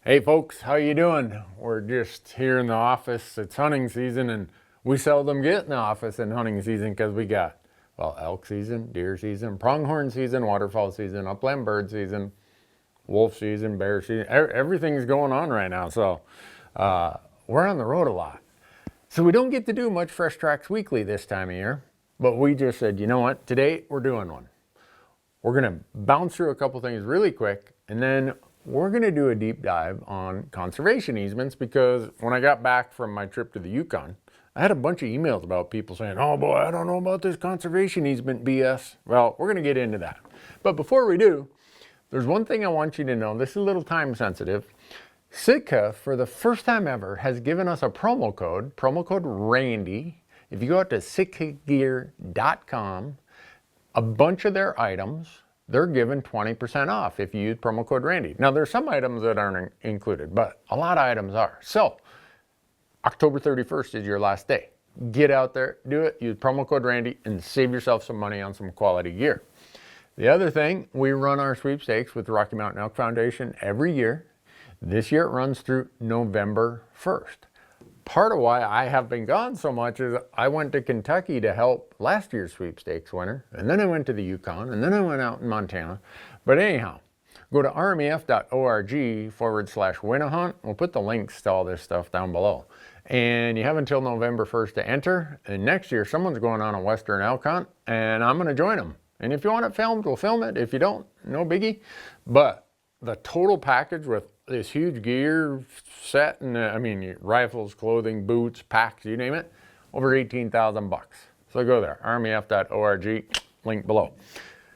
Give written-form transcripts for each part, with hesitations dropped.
Hey folks, how you doing? We're just here in the office. It's hunting season and we seldom get in the office in hunting season because we got, well, elk season, deer season, pronghorn season, waterfowl season, upland bird season, wolf season, bear season. Everything's going on right now. So we're on the road a lot. So we don't get to do much Fresh Tracks Weekly this time of year, but we just said, you know what? Today we're doing one. We're going to bounce through a couple things really quick, and then we're going to do a deep dive on conservation easements, because when I got back from my trip to the Yukon, I had a bunch of emails about people saying, oh boy, I don't know about this conservation easement BS. Well, we're going to get into that. But before we do, there's one thing I want you to know. This is a little time sensitive. Sitka, for the first time ever, has given us a promo code RANDY. If you go out to sitkagear.com, a bunch of their items, they're given 20% off if you use promo code Randy. Now, there's some items that aren't included, but a lot of items are. So, October 31st is your last day. Get out there, do it, use promo code Randy, and save yourself some money on some quality gear. The other thing, we run our sweepstakes with the Rocky Mountain Elk Foundation every year. This year it runs through November 1st. Part of why I have been gone so much is I went to Kentucky to help last year's sweepstakes winner, and then I went to the Yukon, and then I went out in Montana. But anyhow, go to rmef.org/win-a-hunt. We'll put the links to all this stuff down below. And you have until November 1st to enter. And next year, someone's going on a Western elk hunt, and I'm going to join them. And if you want it filmed, we'll film it. If you don't, no biggie. But the total package with this huge gear set, and rifles, clothing, boots, packs, you name it, over 18,000 bucks. So go there, rmef.org, link below.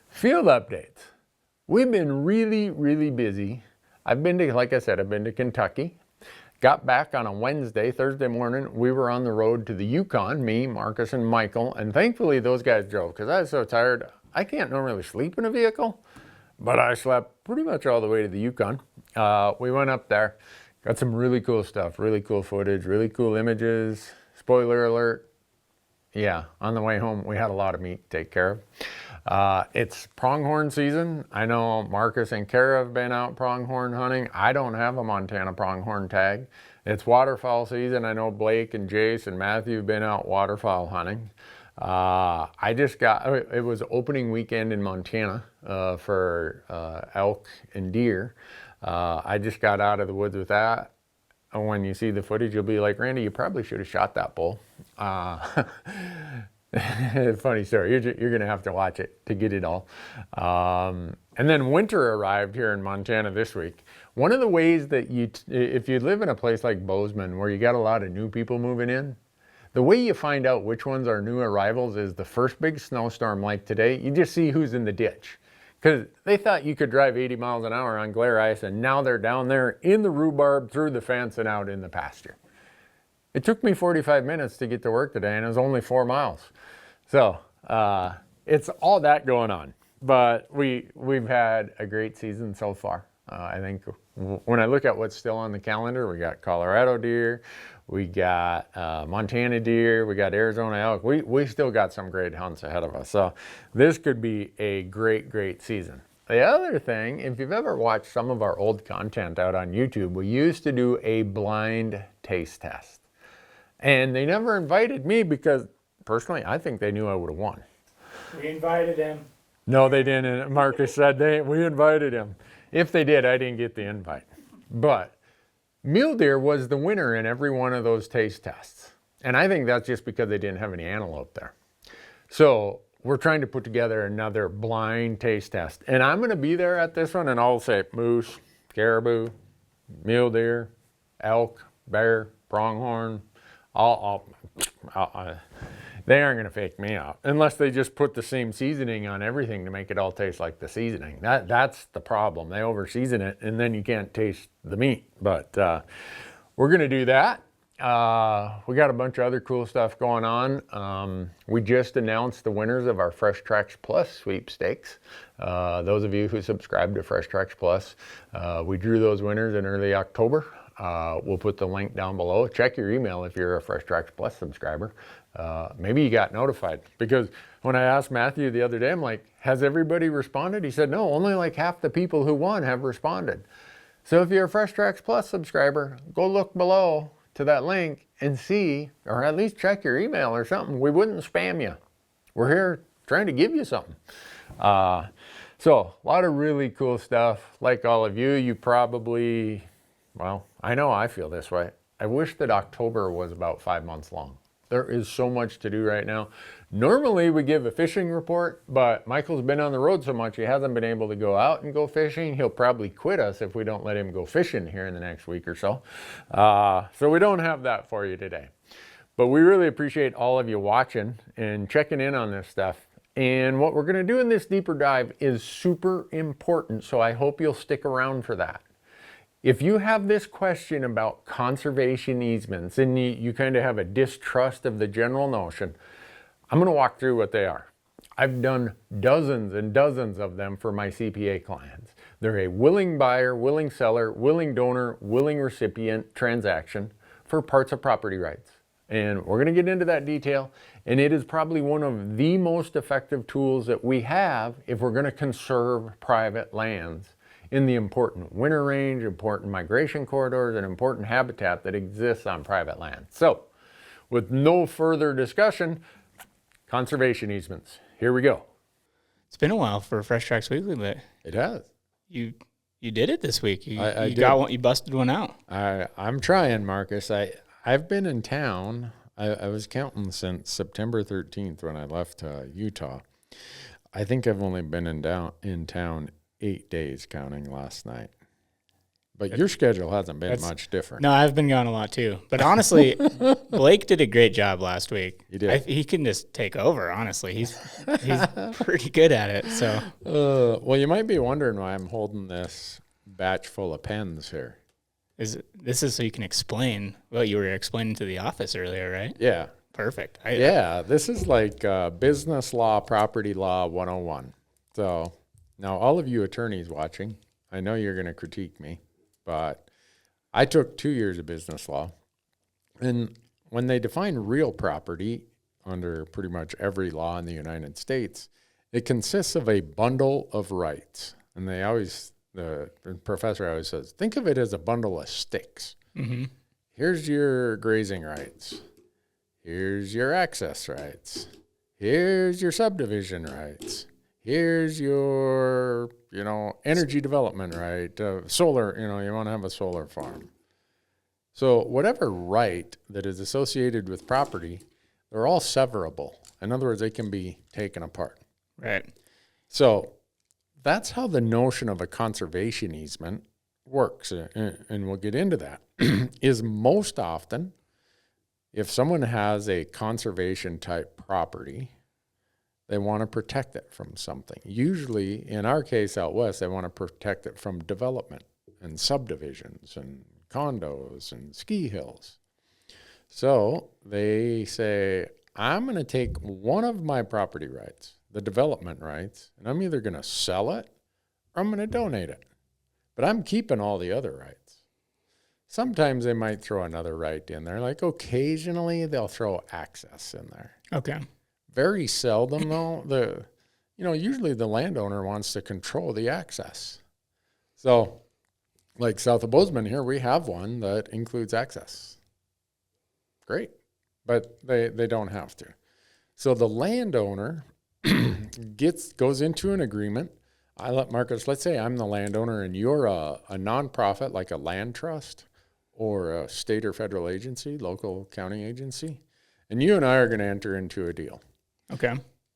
Field updates. We've been really, really busy. Like I said, I've been to Kentucky. Got back on a Wednesday, Thursday morning, we were on the road to the Yukon, me, Marcus, and Michael, and thankfully those guys drove, because I was so tired. I can't normally sleep in a vehicle, but I slept pretty much all the way to the Yukon. We went up there, got some really cool stuff, really cool footage, really cool images. Spoiler alert, yeah, on the way home, we had a lot of meat to take care of. It's pronghorn season. I know Marcus and Kara have been out pronghorn hunting. I don't have a Montana pronghorn tag. It's waterfowl season. I know Blake and Jace and Matthew have been out waterfowl hunting. It was opening weekend in Montana for elk and deer. I just got out of the woods with that. And when you see the footage, you'll be like, Randy, you probably should have shot that bull. Funny story. You're going to have to watch it to get it all. And then winter arrived here in Montana this week. One of the ways that if you live in a place like Bozeman where you got a lot of new people moving in, the way you find out which ones are new arrivals is the first big snowstorm like today, you just see who's in the ditch. Because they thought you could drive 80 miles an hour on glare ice, and now they're down there in the rhubarb, through the fence, and out in the pasture. It took me 45 minutes to get to work today, and it was only 4 miles. So it's all that going on. But we've had a great season so far. I think when I look at what's still on the calendar, we got Colorado deer, we got Montana deer, we got Arizona elk. We still got some great hunts ahead of us. So this could be a great, great season. The other thing, if you've ever watched some of our old content out on YouTube, we used to do a blind taste test. And they never invited me because, personally, I think they knew I would have won. We invited him. No, they didn't. Marcus said we invited him. If they did, I didn't get the invite. But mule deer was the winner in every one of those taste tests. And I think that's just because they didn't have any antelope there. So we're trying to put together another blind taste test. And I'm going to be there at this one, and I'll say moose, caribou, mule deer, elk, bear, pronghorn. They aren't going to fake me out unless they just put the same seasoning on everything to make it all taste like the seasoning. That's the problem. They over-season it, and then you can't taste the meat. But we're going to do that. We got a bunch of other cool stuff going on. We just announced the winners of our Fresh Tracks Plus sweepstakes. Those of you who subscribe to Fresh Tracks Plus, we drew those winners in early October. We'll put the link down below. Check your email if you're a Fresh Tracks Plus subscriber. Maybe you got notified, because when I asked Matthew the other day, I'm like, has everybody responded? He said, no, only like half the people who won have responded. So if you're a Fresh Tracks Plus subscriber, go look below to that link and see, or at least check your email or something. We wouldn't spam you. We're here trying to give you something. So a lot of really cool stuff. Like all of you, you probably, well, I know I feel this way. I wish that October was about 5 months long. There is so much to do right now. Normally we give a fishing report, but Michael's been on the road so much he hasn't been able to go out and go fishing. He'll probably quit us if we don't let him go fishing here in the next week or so. So we don't have that for you today. But we really appreciate all of you watching and checking in on this stuff. And what we're going to do in this deeper dive is super important, so I hope you'll stick around for that. If you have this question about conservation easements and you kind of have a distrust of the general notion, I'm going to walk through what they are. I've done dozens and dozens of them for my CPA clients. They're a willing buyer, willing seller, willing donor, willing recipient transaction for parts of property rights. And we're going to get into that detail. And it is probably one of the most effective tools that we have if we're going to conserve private lands in the important winter range, important migration corridors, and important habitat that exists on private land. So, with no further discussion, conservation easements. Here we go. It's been a while for Fresh Tracks Weekly, but It has. you did it this week. You did. got one. You busted one out. I'm trying, Marcus. I've been in town. I was counting since September 13th when I left Utah. I think I've only been in town 8 days, counting last night. But your schedule hasn't been much different. No, I've been gone a lot too. But honestly, Blake did a great job last week. He did. He can just take over. Honestly, he's pretty good at it. So, well, you might be wondering why I'm holding this batch full of pens here. This is so you can explain what you were explaining to the office earlier, right? Yeah. Perfect. This is like business law, property law 101. So now all of you attorneys watching, I know you're going to critique me, but I took 2 years of business law. And when they define real property under pretty much every law in the United States, it consists of a bundle of rights. And the professor always says, think of it as a bundle of sticks. Mm-hmm. Here's your grazing rights. Here's your access rights. Here's your subdivision rights. Here's your, energy development right. Solar, you want to have a solar farm. So whatever right that is associated with property, they're all severable. In other words, they can be taken apart. Right. So that's how the notion of a conservation easement works, and we'll get into that, is most often if someone has a conservation type property, they want to protect it from something. Usually, in our case out west, they want to protect it from development and subdivisions and condos and ski hills. So they say, I'm going to take one of my property rights, the development rights, and I'm either going to sell it or I'm going to donate it. But I'm keeping all the other rights. Sometimes they might throw another right in there. Like occasionally they'll throw access in there. Okay. Very seldom though. Usually the landowner wants to control the access. So like south of Bozeman here, we have one that includes access. Great. But they don't have to. So the landowner goes into an agreement. I let Marcus, let's say I'm the landowner and you're a nonprofit like a land trust or a state or federal agency, local county agency, and you and I are going to enter into a deal. Okay.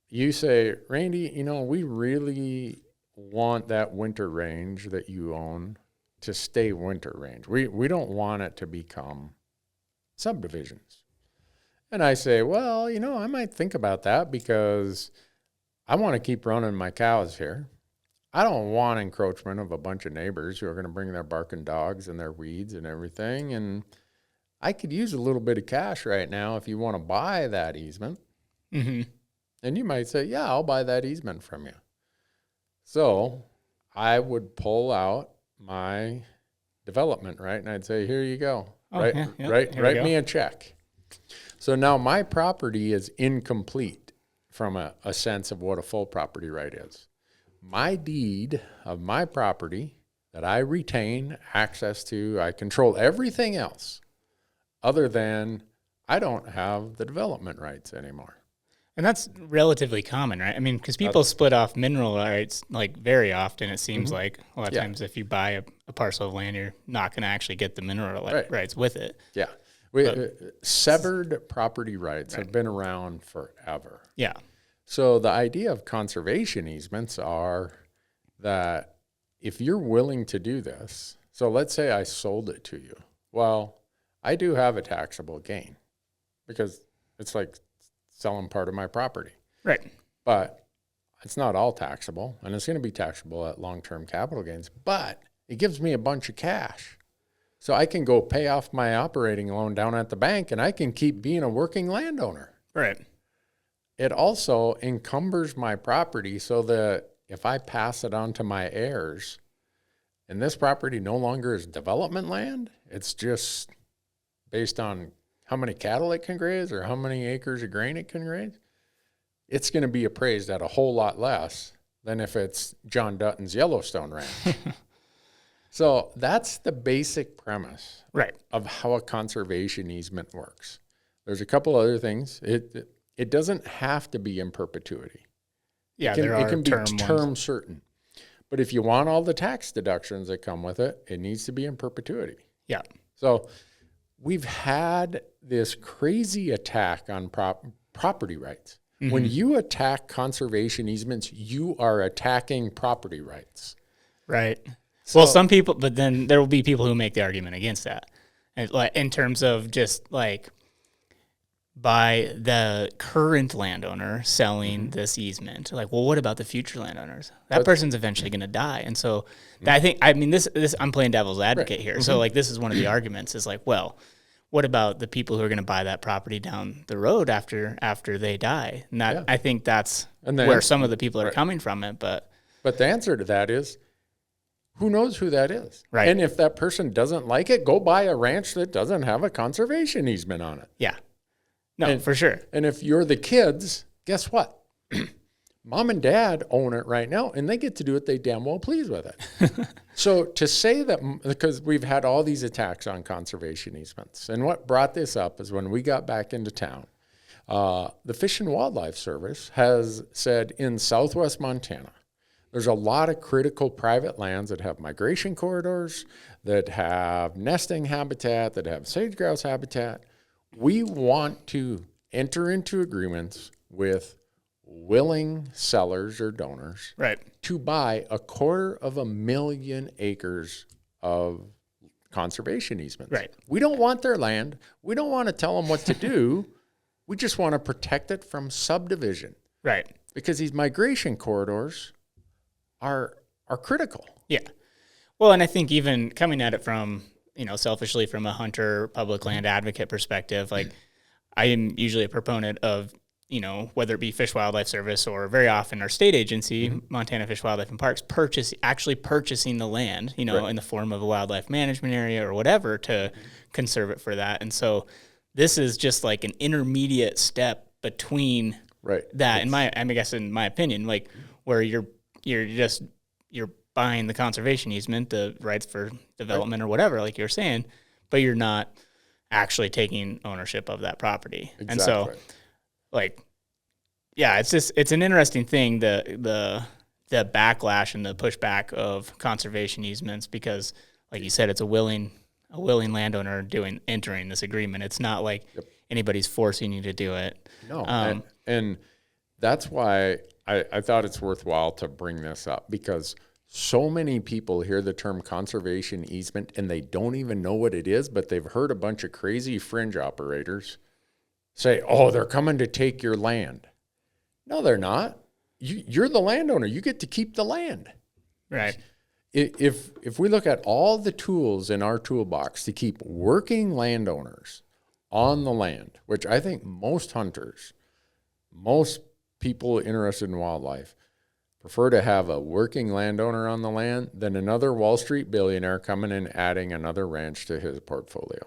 You say, Randy, we really want that winter range that you own to stay winter range. We don't want it to become subdivisions. And I say, well, I might think about that because I want to keep running my cows here. I don't want encroachment of a bunch of neighbors who are going to bring their barking dogs and their weeds and everything. And I could use a little bit of cash right now if you want to buy that easement. Mm-hmm. And you might say, yeah, I'll buy that easement from you. So I would pull out my development right, and I'd say, here you go. Write me a check. So now my property is incomplete from a sense of what a full property right is. My deed of my property that I retain access to. I control everything else other than I don't have the development rights anymore. And that's relatively common, right? I mean, because people split off mineral rights like very often. It seems like a lot of times if you buy a parcel of land, you're not going to actually get the mineral rights with it. Yeah. Severed property rights have been around forever. Yeah. So the idea of conservation easements are that if you're willing to do this, so let's say I sold it to you. Well, I do have a taxable gain because it's like selling part of my property. Right. But it's not all taxable, and it's going to be taxable at long-term capital gains, but it gives me a bunch of cash. So I can go pay off my operating loan down at the bank, and I can keep being a working landowner. Right. It also encumbers my property so that if I pass it on to my heirs, and this property no longer is development land, it's just based on how many cattle it can graze or how many acres of grain it can graze, it's going to be appraised at a whole lot less than if it's John Dutton's Yellowstone Ranch. So that's the basic premise of how a conservation easement works. There's a couple other things. It doesn't have to be in perpetuity. Yeah, it can be term ones. certain. But if you want all the tax deductions that come with it, it needs to be in perpetuity. Yeah. So we've had this crazy attack on property rights. Mm-hmm. When you attack conservation easements, you are attacking property rights. Right. So, well, some people, but then there will be people who make the argument against that. And like in terms of just like by the current landowner selling this easement, like, well, what about the future landowners? That person's eventually going to die. And so I mean, this I'm playing devil's advocate here. So like, this is one of the arguments is like, well, what about the people who are going to buy that property down the road after they die? And that, I think that's where some of the people are coming from it. But the answer to that is, who knows who that is? Right. And if that person doesn't like it, go buy a ranch that doesn't have a conservation easement on it. Yeah. No, for sure. And if you're the kids, guess what? Mom and dad own it right now, and they get to do what they damn well please with it. So to say that, because we've had all these attacks on conservation easements, and what brought this up is when we got back into town, the Fish and Wildlife Service has said in southwest Montana, there's a lot of critical private lands that have migration corridors, that have nesting habitat, that have sage-grouse habitat. We want to enter into agreements with willing sellers or donors to buy 250,000 acres of conservation easements. Right. We don't want their land. We don't want to tell them what to do. We just want to protect it from subdivision. Right. Because these migration corridors are critical. Yeah. Well, and I think even coming at it from, selfishly from a hunter public land advocate perspective, like I am usually a proponent of, whether it be Fish Wildlife Service or very often our state agency, Montana Fish, Wildlife and Parks, actually purchasing the land, in the form of a wildlife management area or whatever to conserve it for that. And so this is just like an intermediate step between that, in my opinion, like where you're buying the conservation easement, the rights for development or whatever, like you're saying, but you're not actually taking ownership of that property. Exactly. And so, it's an interesting thing, the backlash and the pushback of conservation easements, because like you said, it's a willing landowner entering this agreement. It's not like anybody's forcing you to do it. No. And that's why I thought it's worthwhile to bring this up, because so many people hear the term conservation easement and they don't even know what it is, but they've heard a bunch of crazy fringe operators say, oh, they're coming to take your land. No, they're not. You're the landowner. You get to keep the land. Right. If we look at all the tools in our toolbox to keep working landowners on the land, which I think most hunters, most people interested in wildlife prefer to have a working landowner on the land than another Wall Street billionaire coming and adding another ranch to his portfolio.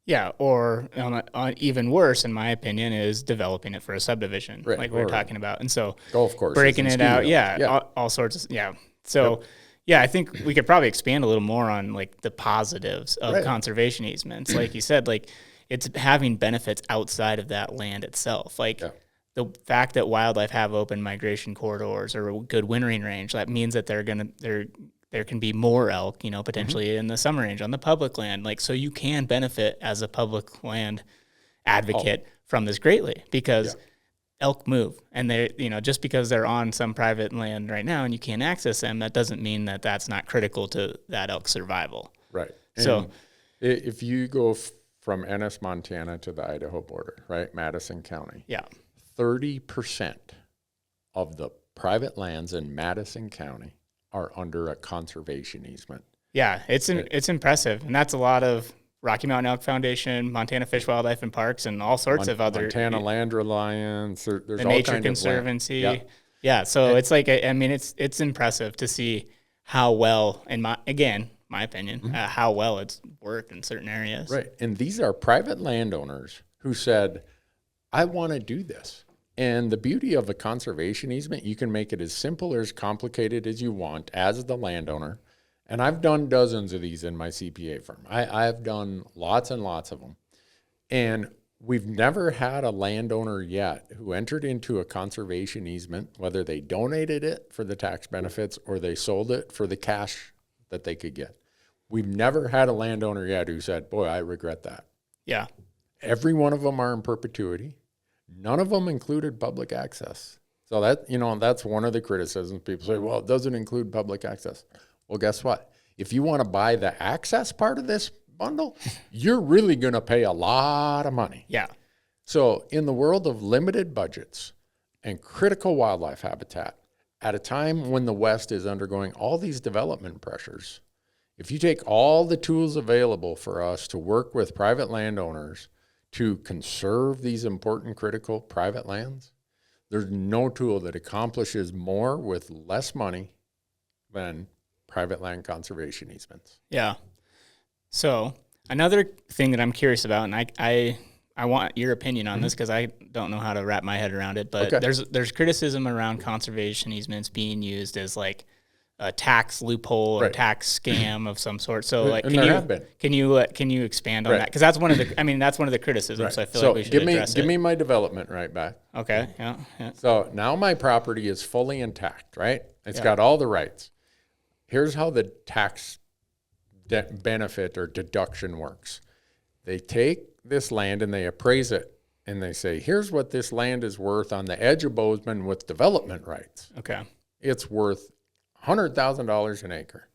Yeah, or even worse, in my opinion, is developing it for a subdivision, like we were talking about. And so golf course, breaking it out, all sorts of, So, Yeah, I think we could probably expand a little more on like the positives of Right. conservation easements. Like you said, like it's having benefits outside of that land itself. Like Yeah. the fact that wildlife have open migration corridors or a good wintering range, that means that there can be more elk, potentially in the summer range on the public land. Like, so you can benefit as a public land advocate from this greatly because elk move, and they, just because they're on some private land right now and you can't access them, that doesn't mean that that's not critical to that elk survival. Right. So- And if you go from Ennis, Montana to the Idaho border, right, Madison County, Yeah. 30% of the private lands in Madison County are under a conservation easement. Yeah, it's impressive, and that's a lot of Rocky Mountain Elk Foundation, Montana Fish, Wildlife, and Parks, and all sorts of other Montana Land Reliance. There's the all Nature kind Conservancy. Of land. Yeah, so it's like it's impressive to see how well, in my opinion, how well it's worked in certain areas. Right. And these are private landowners who said, I want to do this. And the beauty of a conservation easement, you can make it as simple or as complicated as you want as the landowner. And I've done dozens of these in my CPA firm. I've done lots and lots of them. And we've never had a landowner yet who entered into a conservation easement, whether they donated it for the tax benefits or they sold it for the cash that they could get. We've never had a landowner yet who said, boy, I regret that. Yeah. Every one of them are in perpetuity. None of them included public access. So that's one of the criticisms. People say, well, it doesn't include public access. Well, guess what? If you want to buy the access part of this bundle, you're really going to pay a lot of money. Yeah. So in the world of limited budgets and critical wildlife habitat, at a time when the West is undergoing all these development pressures, if you take all the tools available for us to work with private landowners to conserve these important critical private lands, there's no tool that accomplishes more with less money than private land conservation easements. Yeah. So another thing that I'm curious about, and I want your opinion on this because I don't know how to wrap my head around it, but Okay. there's criticism around conservation easements being used as like a tax loophole or Right. tax scam of some sort. So like, And there have been. can you expand on Right. that? Because that's one of the criticisms. So I feel like we should address give it. me my development right back. Okay. Yeah. Yeah. So now my property is fully intact, right? It's got all the rights. Here's how the tax benefit or deduction works. They take this land and they appraise it and they say, here's what this land is worth on the edge of Bozeman with development rights. Okay. It's worth $100,000 an acre.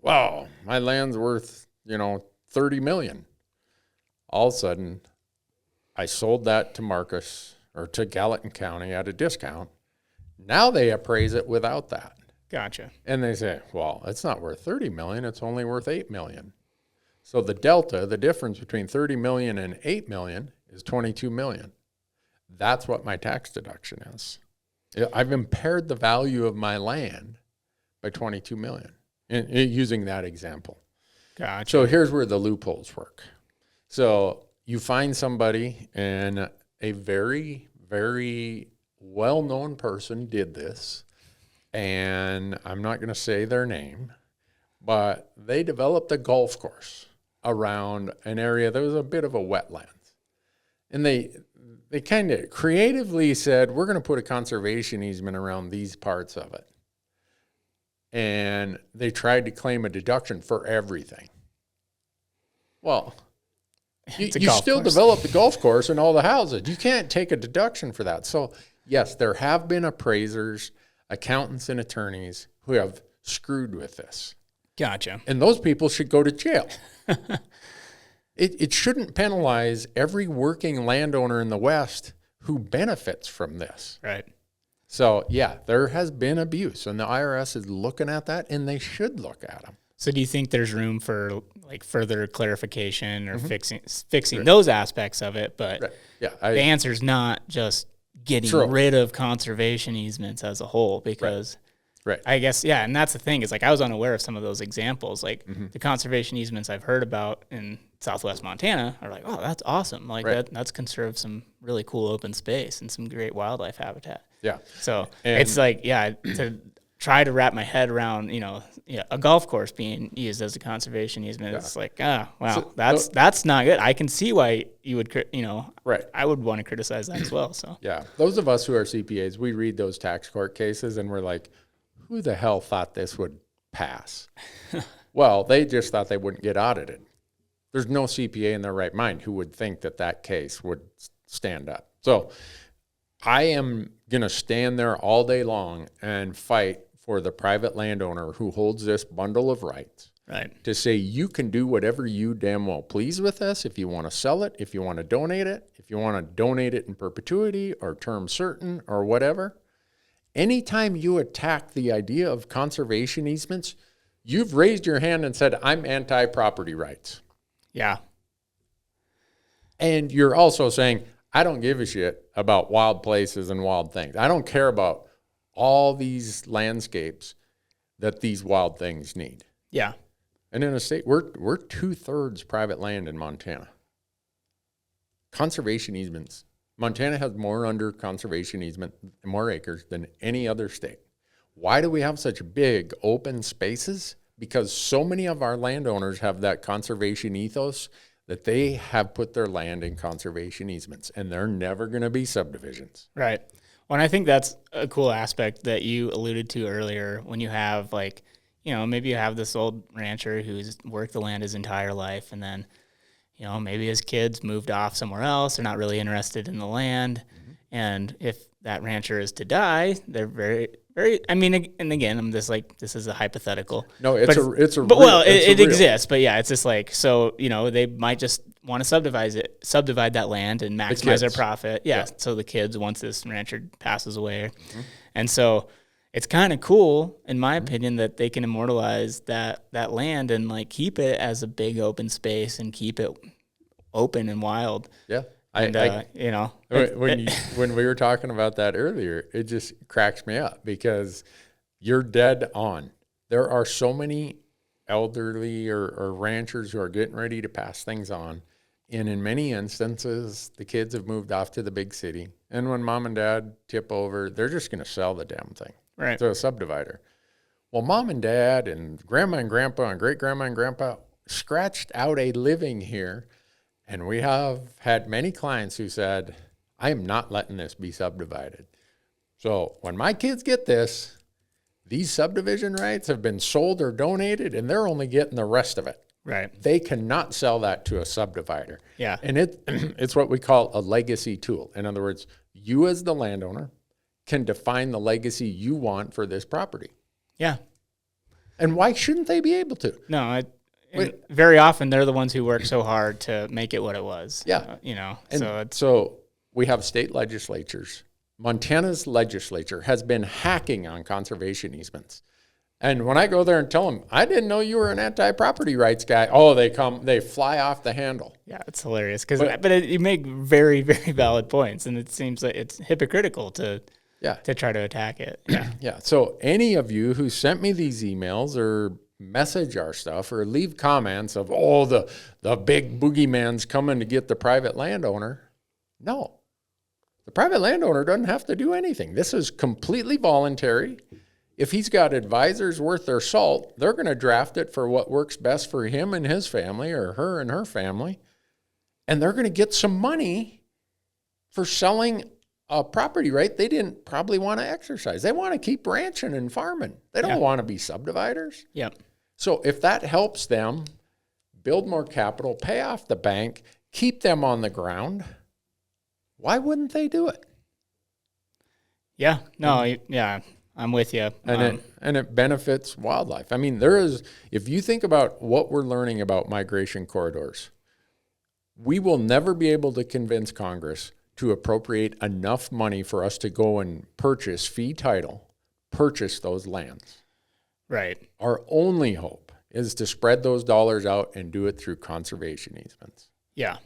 Wow, my land's worth, $30 million. All of a sudden, I sold that to Marcus or to Gallatin County at a discount. Now they appraise it without that. Gotcha. And they say, well, it's not worth 30 million, it's only worth 8 million. So the delta, the difference between 30 million and 8 million is 22 million. That's what my tax deduction is. I've impaired the value of my land by 22 million using that example. Gotcha. So here's where the loopholes work. So you find somebody, and a very, very well-known person did this, and I'm not going to say their name, but they developed a golf course around an area that was a bit of a wetland. And they kind of creatively said, we're going to put a conservation easement around these parts of it. And they tried to claim a deduction for everything. Well, you still develop the golf course and all the houses. You can't take a deduction for that. So, yes, there have been appraisers, accountants, and attorneys who have screwed with this. Gotcha. And those people should go to jail. It shouldn't penalize every working landowner in the West who benefits from this. Right. So, yeah, there has been abuse, and the IRS is looking at that, and they should look at them. So do you think there's room for like further clarification or fixing those aspects of it? But Yeah, the answer is not just getting rid of conservation easements as a whole, because Right. I guess, yeah, and that's the thing is like I was unaware of some of those examples. Like the conservation easements I've heard about in Southwest Montana are like, oh, that's awesome. Like that's conserved some really cool open space and some great wildlife habitat. Yeah. So And- it's like, yeah, try to wrap my head around, a golf course being used as a conservation easement. It's like, wow, So- that's not good. I can see why you would, Right. I would want to criticize that as well. So Yeah. Those of us who are CPAs, we read those tax court cases and we're like, who the hell thought this would pass? Well, they just thought they wouldn't get audited. There's no CPA in their right mind who would think that that case would stand up. So I am going to stand there all day long and fight for the private landowner who holds this bundle of rights. right, To say you can do whatever you damn well please with us. If you want to sell it, if you want to donate it, if you want to donate it in perpetuity or term certain or whatever. Anytime you attack the idea of conservation easements, you've raised your hand and said, I'm anti-property rights. yeah, And you're also saying, I don't give a shit about wild places and wild things. I don't care about all these landscapes that these wild things need. yeah, And in a state, we're 2/3 private land in Montana. Conservation easements. Montana has more under conservation easement, more acres than any other state. Why do we have such big open spaces? Because so many of our landowners have that conservation ethos that they have put their land in conservation easements, and they're never going to be subdivisions. right. Well, and I think that's a cool aspect that you alluded to earlier when you have maybe you have this old rancher who's worked the land his entire life, and then, maybe his kids moved off somewhere else. They're not really interested in the land. Mm-hmm. And if that rancher is to die, they're very, very, and again, I'm just like, this is a hypothetical. No, it exists, but yeah, it's just like, so, they might just want to subdivide that land and maximize their profit. Yeah. So the kids, once this rancher passes away. Mm-hmm. And so it's kind of cool, in my opinion, that they can immortalize that land and like keep it as a big open space and keep it open and wild. Yeah. When we were talking about that earlier, it just cracks me up because you're dead on. There are so many elderly or ranchers who are getting ready to pass things on. And in many instances, the kids have moved off to the big city. And when mom and dad tip over, they're just going to sell the damn thing right. to a subdivider. Well, mom and dad and grandma and grandpa and great grandma and grandpa scratched out a living here. And we have had many clients who said, I am not letting this be subdivided. So when my kids get this, these subdivision rights have been sold or donated, and they're only getting the rest of it. Right. They cannot sell that to a subdivider. Yeah. And it's what we call a legacy tool. In other words, you as the landowner can define the legacy you want for this property. Yeah. And why shouldn't they be able to? No, very often they're the ones who work so hard to make it what it was. Yeah. So we have state legislatures. Montana's legislature has been hacking on conservation easements. And when I go there and tell them, I didn't know you were an anti-property rights guy. Oh, they fly off the handle. Yeah, it's hilarious you make very, very valid points, and it seems like it's hypocritical to try to attack it. Yeah. Yeah. So any of you who sent me these emails or message our stuff or leave comments of, the big boogeyman's coming to get the private landowner. No, the private landowner doesn't have to do anything. This is completely voluntary. If he's got advisors worth their salt, they're going to draft it for what works best for him and his family or her and her family. And they're going to get some money for selling a property right they didn't probably want to exercise. They want to keep ranching and farming. They don't want to be subdividers. Yep. So if that helps them build more capital, pay off the bank, keep them on the ground, why wouldn't they do it? Yeah. No, yeah. I'm with you. And it benefits wildlife. I mean, if you think about what we're learning about migration corridors, we will never be able to convince Congress to appropriate enough money for us to go and purchase fee title, purchase those lands. Right. Our only hope is to spread those dollars out and do it through conservation easements. Yeah.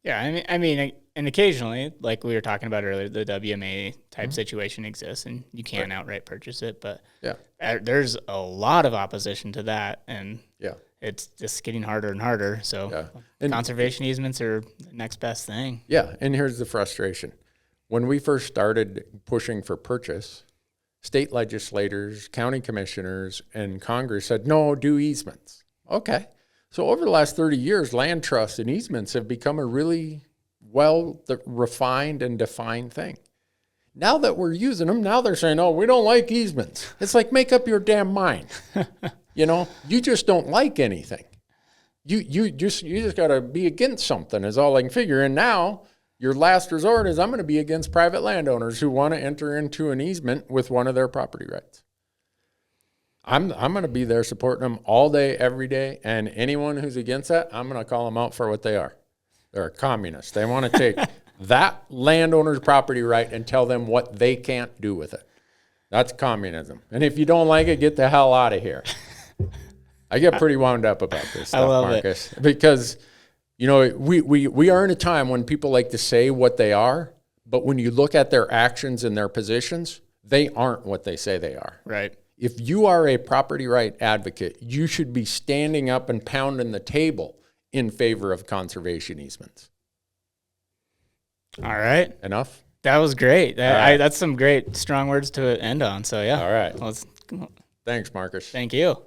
Yeah. I mean, and occasionally, like we were talking about earlier, the WMA type situation exists, and you can outright purchase it. But there's a lot of opposition to that, and it's just getting harder and harder. So conservation easements are the next best thing. Yeah, and here's the frustration. When we first started pushing for purchase, state legislators, county commissioners, and Congress said, no, do easements. Okay. So over the last 30 years, land trusts and easements have become a really refined and defined thing. Now that we're using them, now they're saying, oh, we don't like easements. It's like, make up your damn mind. You just don't like anything. You just got to be against something is all I can figure. And now your last resort is I'm going to be against private landowners who want to enter into an easement with one of their property rights. I'm going to be there supporting them all day, every day. And anyone who's against that, I'm going to call them out for what they are. They're a communist. They want to take that landowner's property right and tell them what they can't do with it. That's communism. And if you don't like it, get the hell out of here. I get pretty wound up about this stuff, Marcus, because, we are in a time when people like to say what they are, but when you look at their actions and their positions, they aren't what they say they are. Right. If you are a property right advocate, you should be standing up and pounding the table in favor of conservation easements. All right. Enough? That was great. Right. That's some great strong words to end on. So yeah. All right. Let's. Thanks, Marcus. Thank you.